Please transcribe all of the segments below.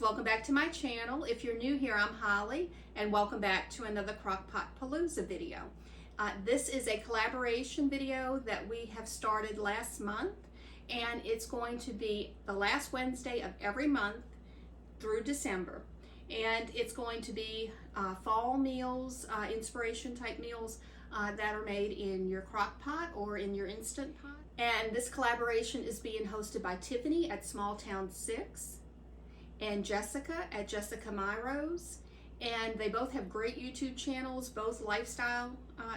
welcome back to my channel. If you're new here, I'm Holly, and welcome back to another Crockpot Palooza video. This is a collaboration video that we have started last month, and it's going to be the last Wednesday of every month through December. And it's going to be fall meals, inspiration type meals that are made in your crock pot or in your Instant Pot. And this collaboration is being hosted by Tiffany at Small Town 6 and Jessica at Jessica Myros. And they both have great YouTube channels, both lifestyle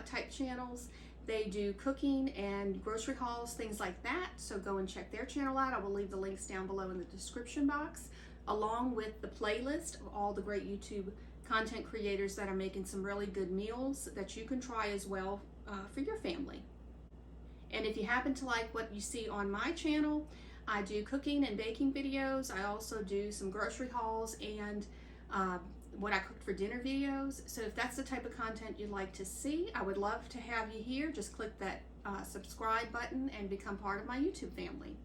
type channels. They do cooking and grocery hauls, things like that. So go and check their channel out. I will leave the links down below in the description box, along with the playlist of all the great YouTube content creators that are making some really good meals that you can try as well for your family. And if you happen to like what you see on my channel, I do cooking and baking videos. I also do some grocery hauls and what I cooked for dinner videos. So if that's the type of content you'd like to see, I would love to have you here. Just click that subscribe button and become part of my YouTube family.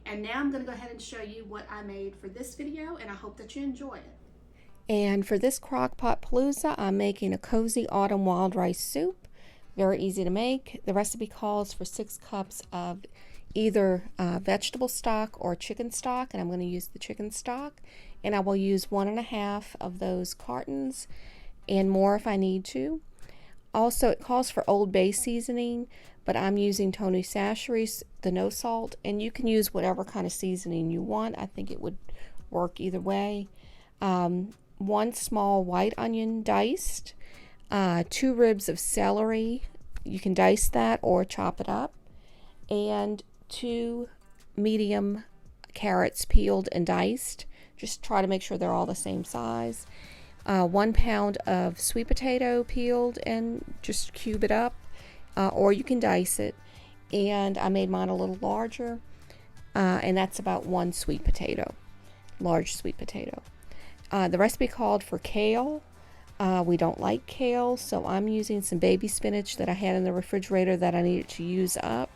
And now I'm going to go ahead and show you what I made for this video, and I hope that you enjoy it. And for this Crockpot Palooza, I'm making a cozy autumn wild rice soup. Very easy to make. The recipe calls for 6 cups of either vegetable stock or chicken stock, and I'm going to use the chicken stock. And I will use 1.5 of those cartons and more if I need to. Also, it calls for Old Bay seasoning, but I'm using Tony Chachere's, the no salt, and you can use whatever kind of seasoning you want. I think it would work either way. 1 small white onion diced, 2 ribs of celery. You can dice that or chop it up, and 2 medium carrots peeled and diced. Just try to make sure they're all the same size. 1 pound of sweet potato peeled and just cube it up, or you can dice it. And I made mine a little larger, and that's about 1 sweet potato, large sweet potato. The recipe called for kale. We don't like kale, so I'm using some baby spinach that I had in the refrigerator that I needed to use up.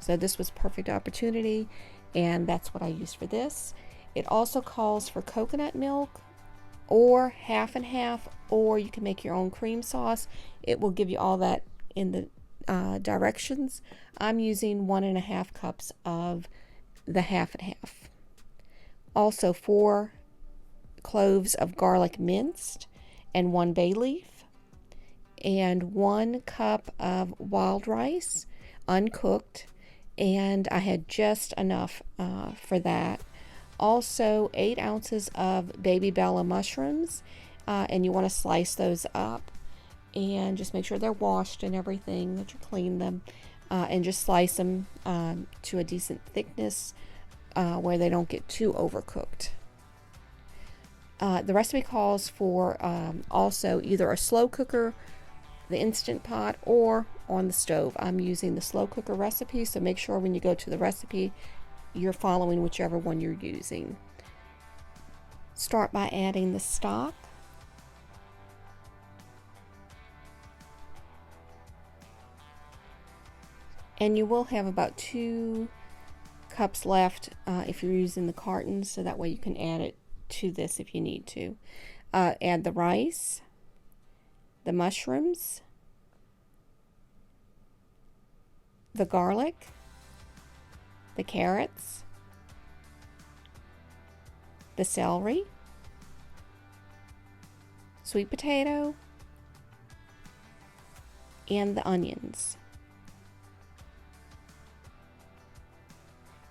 So this was a perfect opportunity, and that's what I used for this. It also calls for coconut milk, or half and half, or you can make your own cream sauce. It will give you all that in the directions. I'm using 1.5 cups of the half and half. Also 4 cloves of garlic minced, and 1 bay leaf, and 1 cup of wild rice, uncooked, and I had just enough for that. Also 8 ounces of baby Bella mushrooms, and you want to slice those up and just make sure they're washed and everything, that you clean them, and just slice them to a decent thickness where they don't get too overcooked. The recipe calls for also either a slow cooker, the Instant Pot, or on the stove. I'm using the slow cooker recipe, so make sure when you go to the recipe you're following whichever one you're using. Start by adding the stock. And you will have about 2 cups left if you're using the cartons, so that way you can add it to this if you need to. Add the rice, the mushrooms, the garlic, the carrots, the celery, sweet potato, and the onions.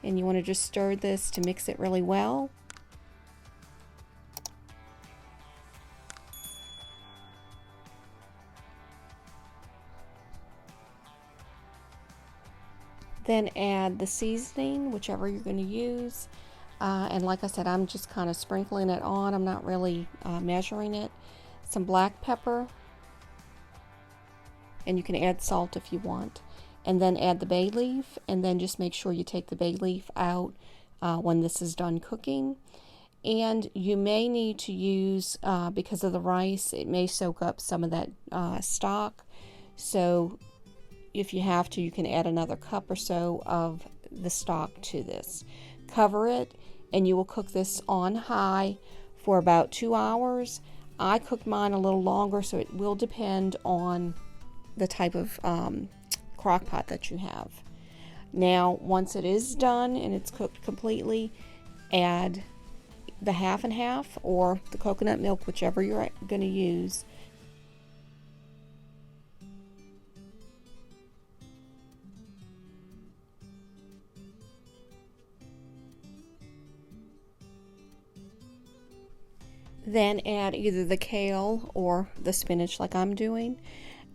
And you want to just stir this to mix it really well. Then add the seasoning, whichever you're going to use. And like I said, I'm just kind of sprinkling it on. I'm not really measuring it. Some black pepper. And you can add salt if you want. And then add the bay leaf. And then just make sure you take the bay leaf out when this is done cooking. And you may need to use, because of the rice, it may soak up some of that stock. So if you have to, you can add another cup or so of the stock to this. Cover it and you will cook this on high for about 2 hours. I cooked mine a little longer, so it will depend on the type of crock pot that you have. Now, once it is done and it's cooked completely, add the half and half or the coconut milk, whichever you're going to use. Then add either the kale or the spinach like I'm doing.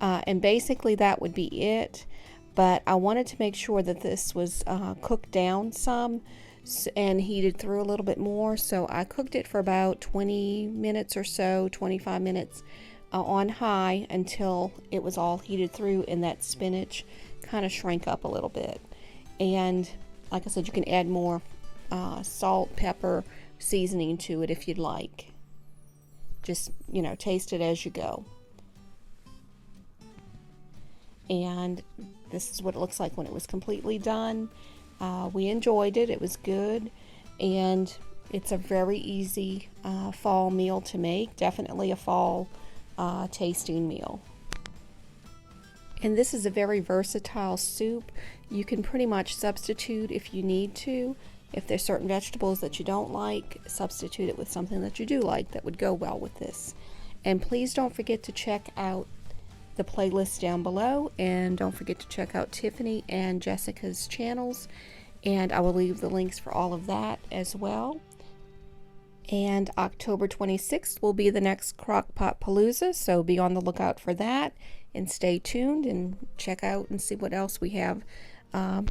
And basically that would be it. But I wanted to make sure that this was cooked down some and heated through a little bit more. So I cooked it for about 20 minutes or so, 25 minutes on high until it was all heated through and that spinach kind of shrank up a little bit. And like I said, you can add more salt, pepper, seasoning to it if you'd like. Just, taste it as you go. And this is what it looks like when it was completely done. We enjoyed it. It was good. And it's a very easy fall meal to make. Definitely a fall tasting meal. And this is a very versatile soup. You can pretty much substitute if you need to. If there's certain vegetables that you don't like, substitute it with something that you do like that would go well with this. And please don't forget to check out the playlist down below, and don't forget to check out Tiffany and Jessica's channels, and I will leave the links for all of that as well. And October 26th will be the next Crock-Pot Palooza, so be on the lookout for that, and stay tuned and check out and see what else we have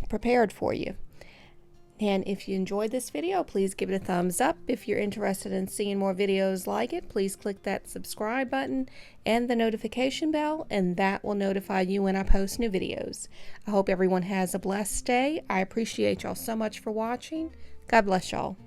prepared for you. And if you enjoyed this video, please give it a thumbs up. If you're interested in seeing more videos like it, please click that subscribe button and the notification bell, and that will notify you when I post new videos. I hope everyone has a blessed day. I appreciate y'all so much for watching. God bless y'all.